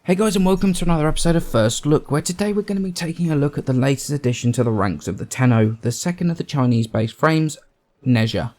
Hey guys, and welcome to another episode of First Look, where today we're going to be taking a look at the latest addition to the ranks of the Tenno, the second of the Chinese-based frames, Nezha.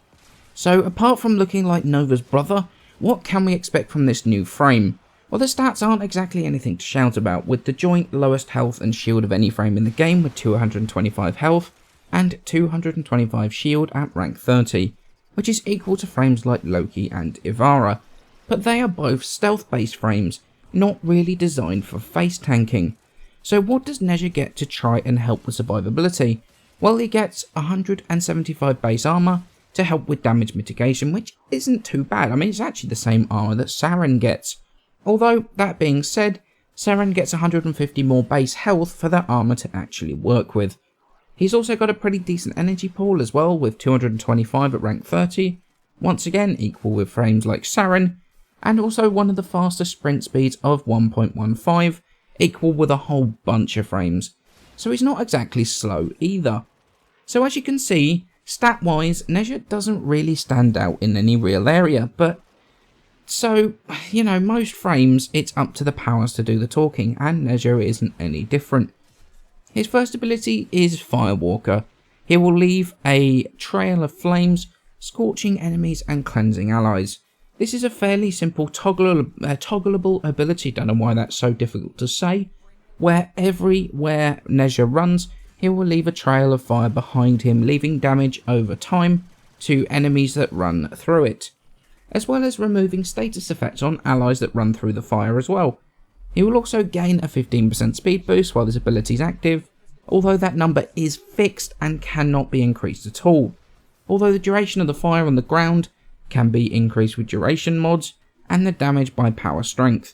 So apart from looking like Nova's brother, what can we expect from this new frame? Well, the stats aren't exactly anything to shout about, with the joint lowest health and shield of any frame in the game with 225 health and 225 shield at rank 30, which is equal to frames like Loki and Ivara. But they are both stealth-based frames, not really designed for face tanking. So what does Nezha get to try and help with survivability? Well, he gets 175 base armor to help with damage mitigation, which isn't too bad. I mean, it's actually the same armor that Saren gets. Although, that being said, Saren gets 150 more base health for that armor to actually work with. He's also got a pretty decent energy pool as well, with 225 at rank 30, once again equal with frames like Saren, and also one of the fastest sprint speeds of 1.15, equal with a whole bunch of frames. So he's not exactly slow either. So as you can see, stat-wise, Nezha doesn't really stand out in any real area, but so, you know, most frames, it's up to the powers to do the talking, and Nezha isn't any different. His first ability is Firewalker. He will leave a trail of flames, scorching enemies and cleansing allies. This is a fairly simple toggleable ability, don't know why that's so difficult to say, where everywhere Nezha runs, he will leave a trail of fire behind him, leaving damage over time to enemies that run through it, as well as removing status effects on allies that run through the fire as well. He will also gain a 15% speed boost while this ability is active, although that number is fixed and cannot be increased at all. Although the duration of the fire on the ground can be increased with duration mods, and the damage by power strength.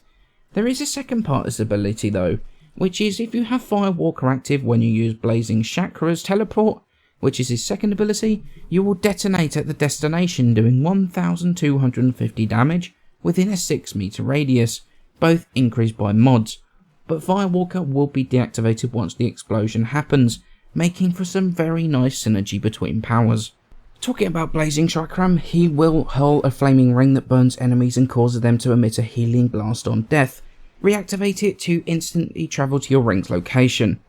There is a second part of this ability though, which is if you have Firewalker active when you use Blazing Chakra's teleport, which is his second ability, you will detonate at the destination doing 1250 damage within a 6 meter radius, both increased by mods, but Firewalker will be deactivated once the explosion happens, making for some very nice synergy between powers. Talking about Blazing Chakram, he will hurl a flaming ring that burns enemies and causes them to emit a healing blast on death. Reactivate it to instantly travel to your ring's location.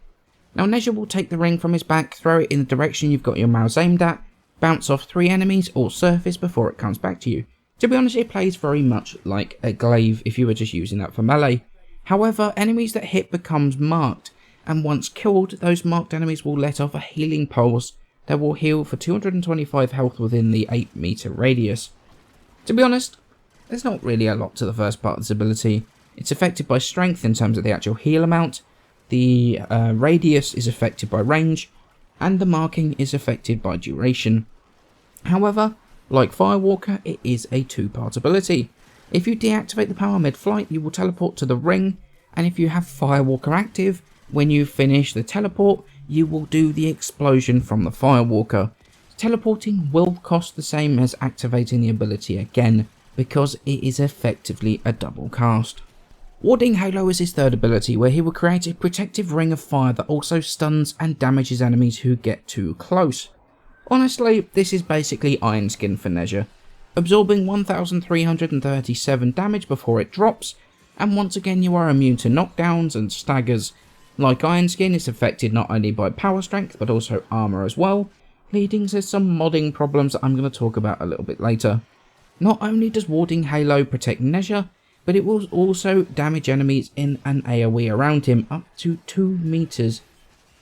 Now Nezha will take the ring from his back, throw it in the direction you've got your mouse aimed at, bounce off 3 enemies or surface before it comes back to you. To be honest, it plays very much like a glaive if you were just using that for melee. However, enemies that hit becomes marked, and once killed, those marked enemies will let off a healing pulse that will heal for 225 health within the 8 meter radius. To be honest, there's not really a lot to the first part of this ability. It's affected by strength in terms of the actual heal amount, the radius is affected by range, and the marking is affected by duration. However, like Firewalker, it is a 2-part ability. If you deactivate the power mid-flight, you will teleport to the ring, and if you have Firewalker active, when you finish the teleport, you will do the explosion from the Firewalker. Teleporting will cost the same as activating the ability again, because it is effectively a double cast. Warding Halo is his third ability, where he will create a protective ring of fire that also stuns and damages enemies who get too close. Honestly, this is basically Iron Skin for Nezha, absorbing 1337 damage before it drops, and once again you are immune to knockdowns and staggers. Like Iron Skin, it's affected not only by power strength but also armor as well, leading to some modding problems that I'm going to talk about a little bit later. Not only does Warding Halo protect Nezha, but it will also damage enemies in an AoE around him up to 2 meters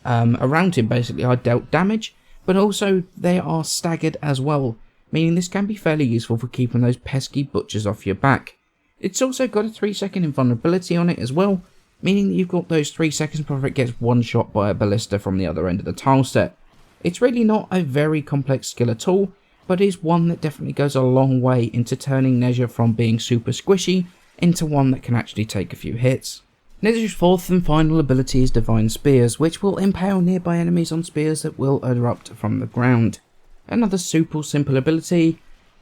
around him. Basically are dealt damage, but also they are staggered as well, meaning this can be fairly useful for keeping those pesky butchers off your back. It's also got a 3-second invulnerability on it as well, meaning that you've got those 3 seconds before it gets one shot by a ballista from the other end of the tile set. It's really not a very complex skill at all, but is one that definitely goes a long way into turning Nezha from being super squishy into one that can actually take a few hits. Nezha's fourth and final ability is Divine Spears, which will impale nearby enemies on spears that will erupt from the ground. Another super simple ability.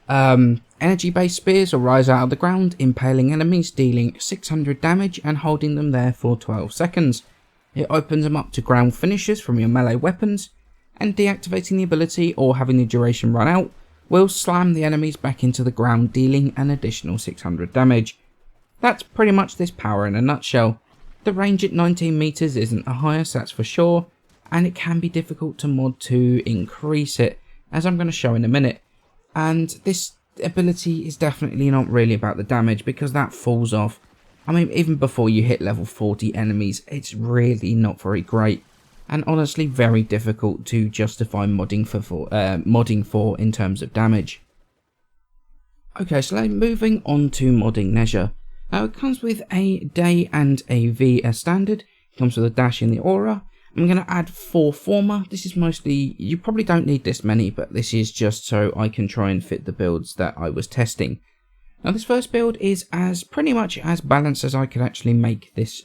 Energy-based spears will rise out of the ground, impaling enemies, dealing 600 damage and holding them there for 12 seconds. It opens them up to ground finishes from your melee weapons, and deactivating the ability or having the duration run out will slam the enemies back into the ground, dealing an additional 600 damage. That's pretty much this power in a nutshell. The range at 19 meters isn't the highest, that's for sure, and it can be difficult to mod to increase it, as I'm going to show in a minute. And this ability is definitely not really about the damage, because that falls off. I mean, even before you hit level 40 enemies, it's really not very great. And honestly very difficult to justify modding for in terms of damage. Okay, so moving on to modding Nezha. Now it comes with a day and a V as standard. It comes with a dash in the aura. I'm going to add 4 former. This is mostly, you probably don't need this many, but this is just so I can try and fit the builds that I was testing. Now this first build is pretty much as balanced as I could actually make this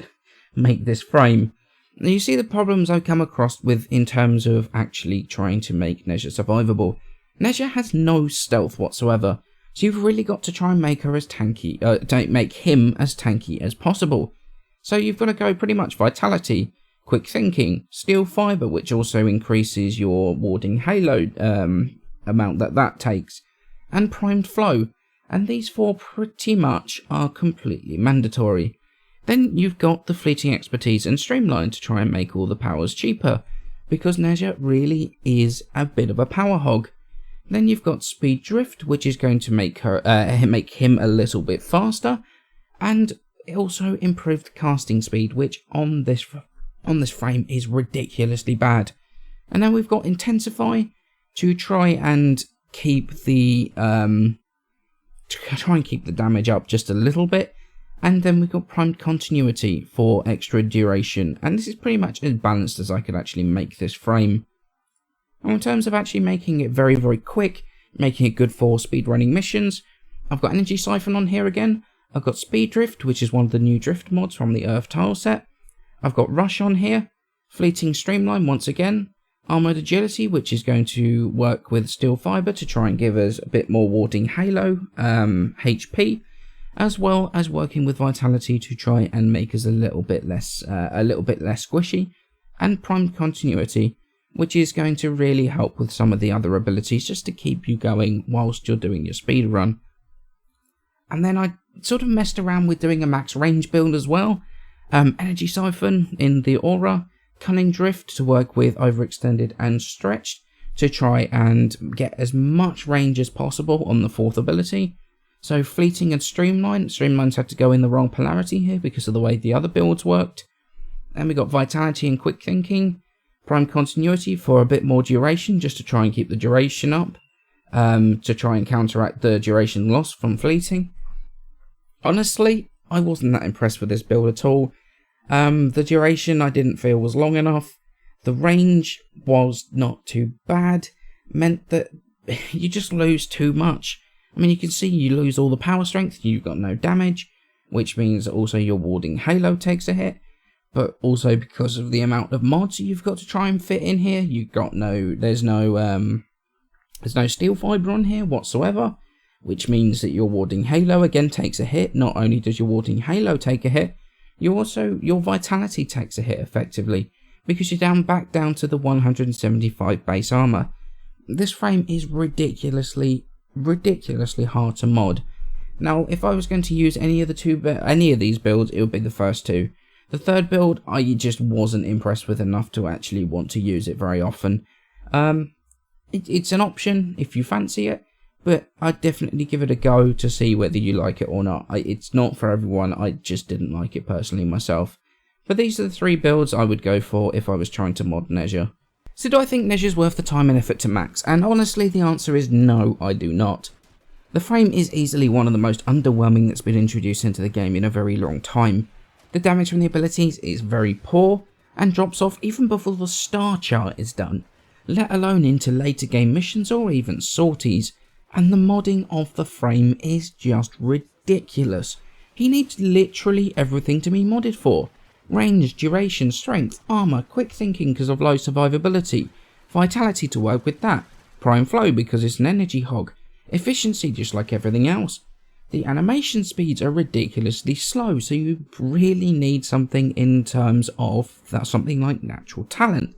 frame. Now you see the problems I've come across with in terms of actually trying to make Nezha survivable. Nezha has no stealth whatsoever, so you've really got to try and make her as tanky, make him as tanky as possible. So you've got to go pretty much vitality, quick thinking, steel fiber, which also increases your warding halo amount that takes, and primed flow. And these 4 pretty much are completely mandatory. Then you've got the fleeting expertise and streamline to try and make all the powers cheaper, because Nezha really is a bit of a power hog. Then you've got speed drift, which is going to make him a little bit faster, and also improved casting speed, which on this frame is ridiculously bad. And then we've got intensify to try and keep the damage up just a little bit. And then we've got primed continuity for extra duration, and this is pretty much as balanced as I could actually make this frame. Now in terms of actually making it very, very quick, making it good for speedrunning missions, I've got energy siphon on here again. I've got speed drift, which is one of the new drift mods from the Earth tile set. I've got rush on here, fleeting streamline once again, armored agility, which is going to work with steel fiber to try and give us a bit more warding halo HP. As well as working with vitality to try and make us a little bit less squishy, and primed continuity, which is going to really help with some of the other abilities just to keep you going whilst you're doing your speed run. And then I sort of messed around with doing a max range build as well. Energy siphon in the aura, cunning drift to work with overextended and stretched to try and get as much range as possible on the 4th ability. So fleeting and streamline. Streamlines had to go in the wrong polarity here because of the way the other builds worked. Then we got vitality and quick thinking. Prime continuity for a bit more duration, just to try and keep the duration up. To try and counteract the duration loss from fleeting. Honestly, I wasn't that impressed with this build at all. The duration I didn't feel was long enough. The range was not too bad. Meant that you just lose too much. I mean, you can see you lose all the power strength, you've got no damage, which means also your warding halo takes a hit, but also because of the amount of mods you've got to try and fit in here, there's no steel fiber on here whatsoever, which means that your warding halo again takes a hit. Not only does your warding halo take a hit, your vitality takes a hit effectively, because you're back down to the 175 base armor. This frame is ridiculously hard to mod. Now, if I was going to use any of these builds, it would be the first 2. The third build, I just wasn't impressed with enough to actually want to use it very often. It's an option if you fancy it, but I'd definitely give it a go to see whether you like it or not. It's not for everyone. I just didn't like it personally myself. But these are the 3 builds I would go for if I was trying to mod Nezha. So do I think Nezha's worth the time and effort to max? And honestly, the answer is no, I do not. The frame is easily one of the most underwhelming that's been introduced into the game in a very long time. The damage from the abilities is very poor, and drops off even before the star chart is done, let alone into later game missions or even sorties. And the modding of the frame is just ridiculous. He needs literally everything to be modded for. Range, duration, strength, armor, quick thinking because of low survivability, vitality to work with that, prime flow because it's an energy hog, efficiency just like everything else. The animation speeds are ridiculously slow, so you really need something in terms of something like natural talent.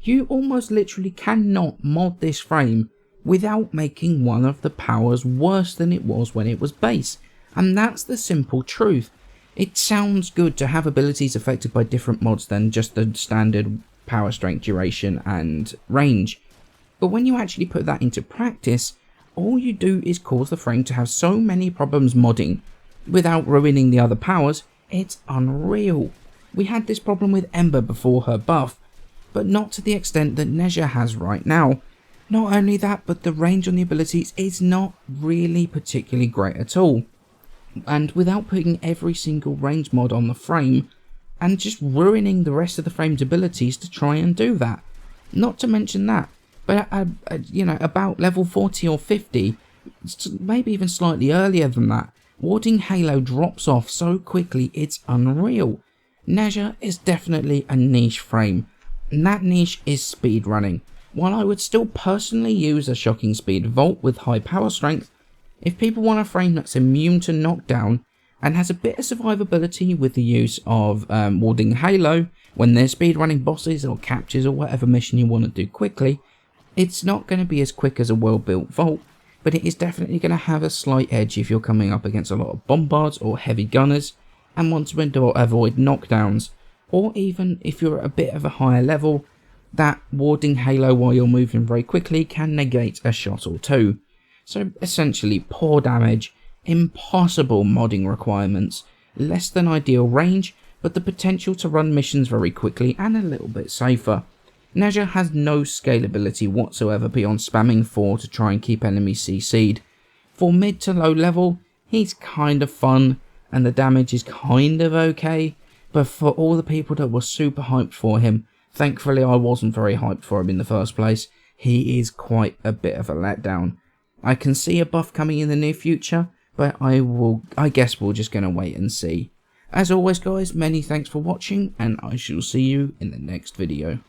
You almost literally cannot mod this frame without making one of the powers worse than it was when it was base. And that's the simple truth. It sounds good to have abilities affected by different mods than just the standard power, strength, duration and range. But when you actually put that into practice, all you do is cause the frame to have so many problems modding without ruining the other powers. It's unreal. We had this problem with Ember before her buff, but not to the extent that Nezha has right now. Not only that, but the range on the abilities is not really particularly great at all. And without putting every single range mod on the frame, and just ruining the rest of the frame's abilities to try and do that. Not to mention that, but about level 40 or 50, maybe even slightly earlier than that, warding Halo drops off so quickly it's unreal. Nezha is definitely a niche frame, and that niche is speedrunning. While I would still personally use a shocking speed vault with high power strength, if people want a frame that's immune to knockdown and has a bit of survivability with the use of warding Halo when they're speedrunning bosses or captures or whatever mission you want to do quickly, it's not going to be as quick as a well-built vault, but it is definitely going to have a slight edge if you're coming up against a lot of bombards or heavy gunners and want to avoid knockdowns, or even if you're at a bit of a higher level, that warding Halo while you're moving very quickly can negate a shot or two. So essentially poor damage, impossible modding requirements, less than ideal range, but the potential to run missions very quickly and a little bit safer. Nezha has no scalability whatsoever beyond spamming 4 to try and keep enemies CC'd. For mid to low level, he's kind of fun and the damage is kind of okay, but for all the people that were super hyped for him, thankfully I wasn't very hyped for him in the first place, he is quite a bit of a letdown. I can see a buff coming in the near future, but I guess we're just going to wait and see. As always guys, many thanks for watching, and I shall see you in the next video.